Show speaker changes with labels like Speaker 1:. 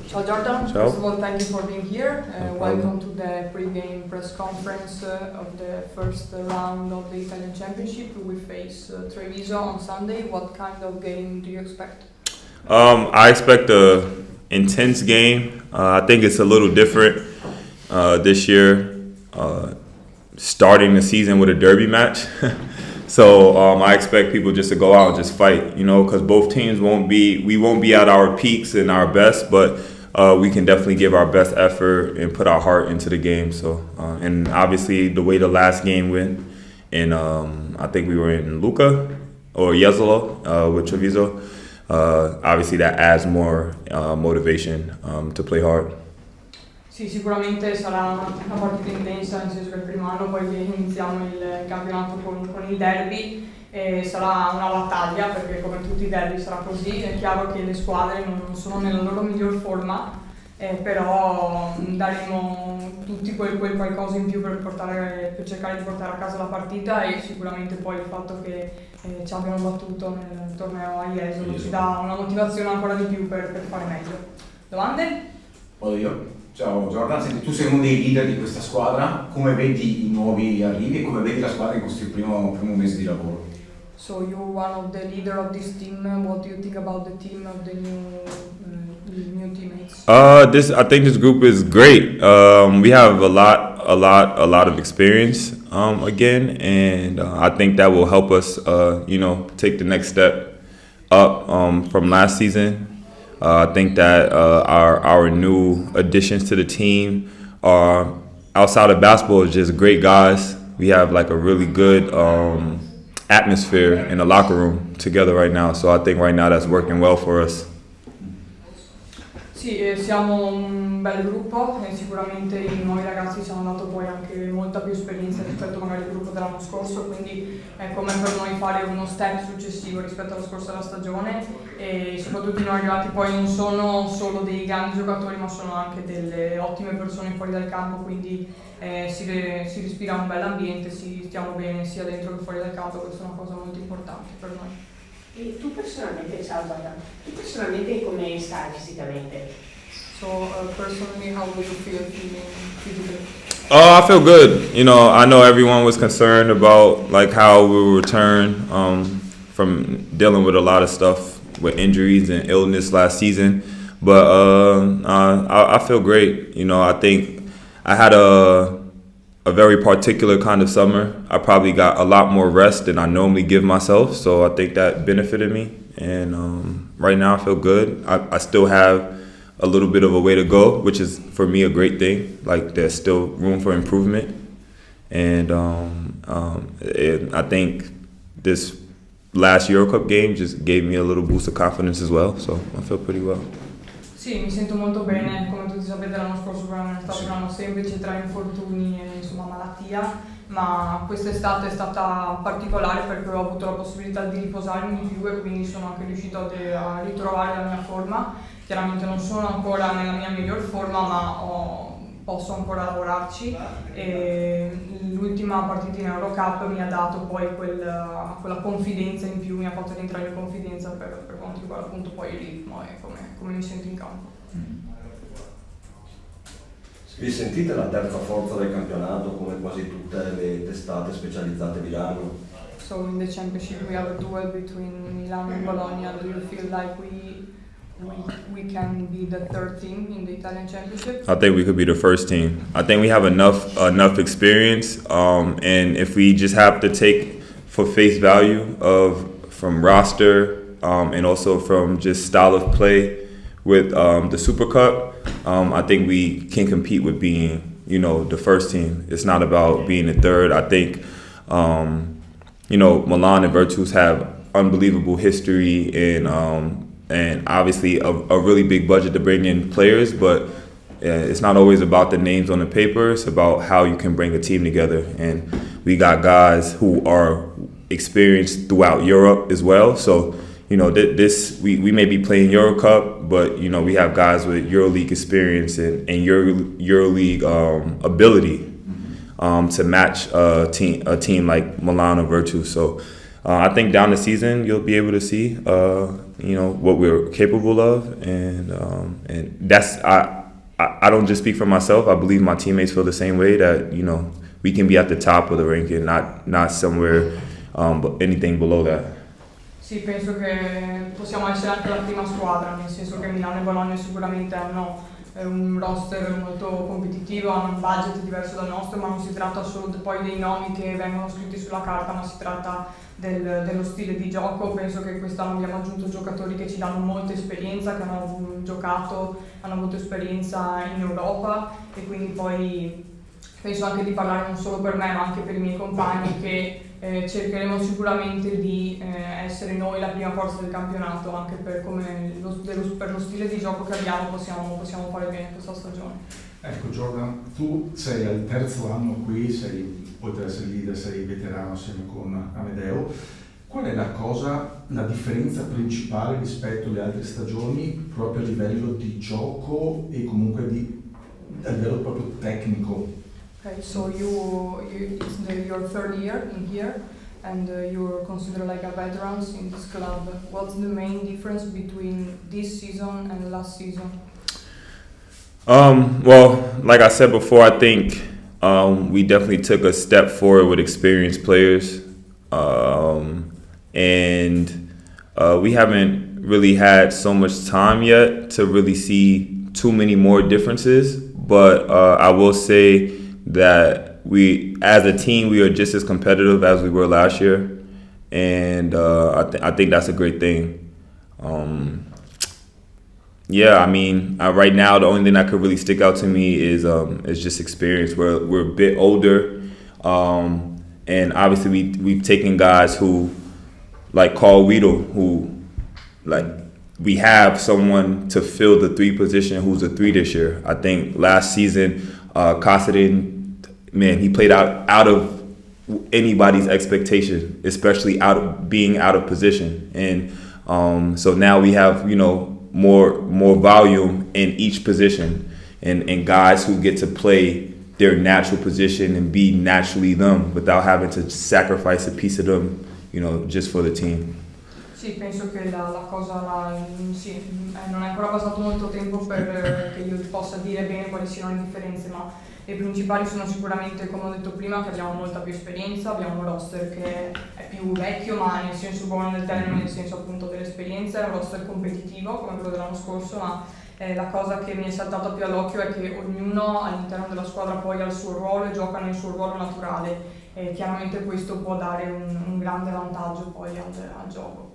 Speaker 1: Ciao Jordan,
Speaker 2: Ciao.
Speaker 1: first of all thank you for being here.
Speaker 2: No
Speaker 1: Welcome to the pre-game press conference of the first round of the Italian Championship. We face Treviso on Sunday. What kind of game do you expect?
Speaker 2: I expect a intense game. I think it's a little different this year, starting the season with a derby match. So I expect people just to go out and just fight, because both teams we won't be at our peaks and our best, but we can definitely give our best effort and put our heart into the game. So and obviously the way the last game went, and I think we were in Lucca or Jesolo with Treviso. Obviously that adds more motivation to play hard.
Speaker 1: Sì, sicuramente sarà una partita intensa, nel senso che il primo anno poi che iniziamo il campionato con il derby e sarà una battaglia, perché come tutti i derby sarà così. È chiaro che le squadre non sono nella loro miglior forma, però daremo tutti quel qualcosa in più per cercare di portare a casa la partita, e sicuramente poi il fatto che ci abbiano battuto nel torneo a Jesolo ci dà una motivazione ancora di più per fare meglio. Domande?
Speaker 3: Vado io. Ciao Jordan, senti, tu sei uno dei leader di questa squadra, come vedi i nuovi arrivi e come vedi la squadra in questo primo mese di lavoro?
Speaker 1: So you're one of the leader of this team. What do you think about the team of the new teammates?
Speaker 2: I think this group is great. We have a lot of experience again, and I think that will help us, take the next step up from last season. I think that our new additions to the team are, outside of basketball, is just great guys. We have like a really good atmosphere in the locker room together right now. So I think right now that's working well for us.
Speaker 1: Sì, siamo un bel gruppo e sicuramente i nuovi ragazzi ci hanno dato poi anche molta più esperienza rispetto magari al gruppo dell'anno scorso, quindi è come per noi fare uno step successivo rispetto alla scorsa stagione, e soprattutto i nuovi arrivati poi non sono solo dei grandi giocatori, ma sono anche delle ottime persone fuori dal campo, quindi si respira un bel ambiente, stiamo bene sia dentro che fuori dal campo. Questa è una cosa molto importante per noi.
Speaker 4: E tu personalmente, ciao Giada, tu personalmente come stai fisicamente?
Speaker 1: So personally, how do you feel physically?
Speaker 2: I feel good. I know everyone was concerned about like how we will return from dealing with a lot of stuff with injuries and illness last season, but I feel great. I think I had a very particular kind of summer. I probably got a lot more rest than I normally give myself, so I think that benefited me. And right now I feel good. I still have a little bit of a way to go, which is for me a great thing. Like there's still room for improvement, and I think this last Euro Cup game just gave me a little boost of confidence as well. So I feel pretty well.
Speaker 1: Sì, mi sento molto bene. Come tutti sapete l'anno scorso per me non è stato un anno semplice tra infortuni e malattia, ma quest'estate è stata particolare perché ho avuto la possibilità di riposarmi di più e quindi sono anche riuscito a ritrovare la mia forma. Chiaramente non sono ancora nella mia miglior forma, ma posso ancora lavorarci, e l'ultima partita in Eurocup mi ha dato poi quella confidenza in più, mi ha fatto rientrare in confidenza per quanto riguarda appunto poi il ritmo e come mi sento in campo.
Speaker 5: Vi sentite la terza forza del campionato come quasi tutte le testate specializzate di Milano?
Speaker 1: So in the championship we have a duel between Milan and Bologna. Do you feel like we can be the third team in the Italian Championship?
Speaker 2: I think we could be the first team. I think we have enough experience, and if we just have to take for face value from roster and also from just style of play with the Super Cup, I think we can compete with being, the first team. It's not about being the third. I think, Milan and Virtus have unbelievable history and obviously a really big budget to bring in players, but it's not always about the names on the paper. It's about how you can bring a team together. And we got guys who are experienced throughout Europe as well. So, we may be playing Euro Cup, but, we have guys with EuroLeague experience and EuroLeague ability. to match a team like Milan or Virtus. So I think down the season you'll be able to see what we're capable of, and that's I don't just speak for myself. I believe my teammates feel the same way, that we can be at the top of the ranking, not somewhere anything below that.
Speaker 1: Sì, penso che possiamo essere anche la prima squadra, nel senso che Milano e Bologna sicuramente hanno un roster molto competitivo, hanno un budget diverso dal nostro, ma non si tratta solo poi dei nomi che vengono scritti sulla carta, ma si tratta dello stile di gioco. Penso che quest'anno abbiamo aggiunto giocatori che ci danno molta esperienza, che hanno giocato, hanno avuto esperienza in Europa, e quindi poi penso anche di parlare non solo per me ma anche per i miei compagni, che cercheremo sicuramente di essere noi la prima forza del campionato, anche per lo stile di gioco che abbiamo possiamo fare bene questa stagione.
Speaker 6: Ecco Jordan, tu sei al terzo anno qui, oltre ad essere leader sei veterano assieme con Amedeo. Qual è la differenza principale rispetto alle altre stagioni proprio a livello di gioco e comunque a livello proprio tecnico?
Speaker 1: Okay, so it's your third year in here, and you're considered like a veterans in this club. What's the main difference between this season and last season?
Speaker 2: Well, like I said before, I think we definitely took a step forward with experienced players, and we haven't really had so much time yet to really see too many more differences. But I will say that we, as a team, we are just as competitive as we were last year, and I think that's a great thing. Right now the only thing that could really stick out to me is just experience. We're a bit older, and obviously we've taken guys who, like Carl Weedle, who we have someone to fill the 3 position who's a 3 this year. I think last season Kasadin, man, he played out of anybody's expectation, especially being out of position, and so now we have more volume in each position, and guys who get to play their natural position and be naturally them without having to sacrifice a piece of them, just for the team.
Speaker 1: Sì, penso che la cosa non è ancora passato molto tempo per che io possa dire bene quali siano le differenze, ma le principali sono sicuramente, come ho detto prima, che abbiamo molta più esperienza, abbiamo un roster che è più vecchio, ma nel senso buono del termine, nel senso appunto dell'esperienza, è un roster competitivo come quello dell'anno scorso, ma la cosa che mi è saltata più all'occhio è che ognuno all'interno della squadra poi ha il suo ruolo e gioca nel suo ruolo naturale, e chiaramente questo può dare un grande vantaggio poi al gioco.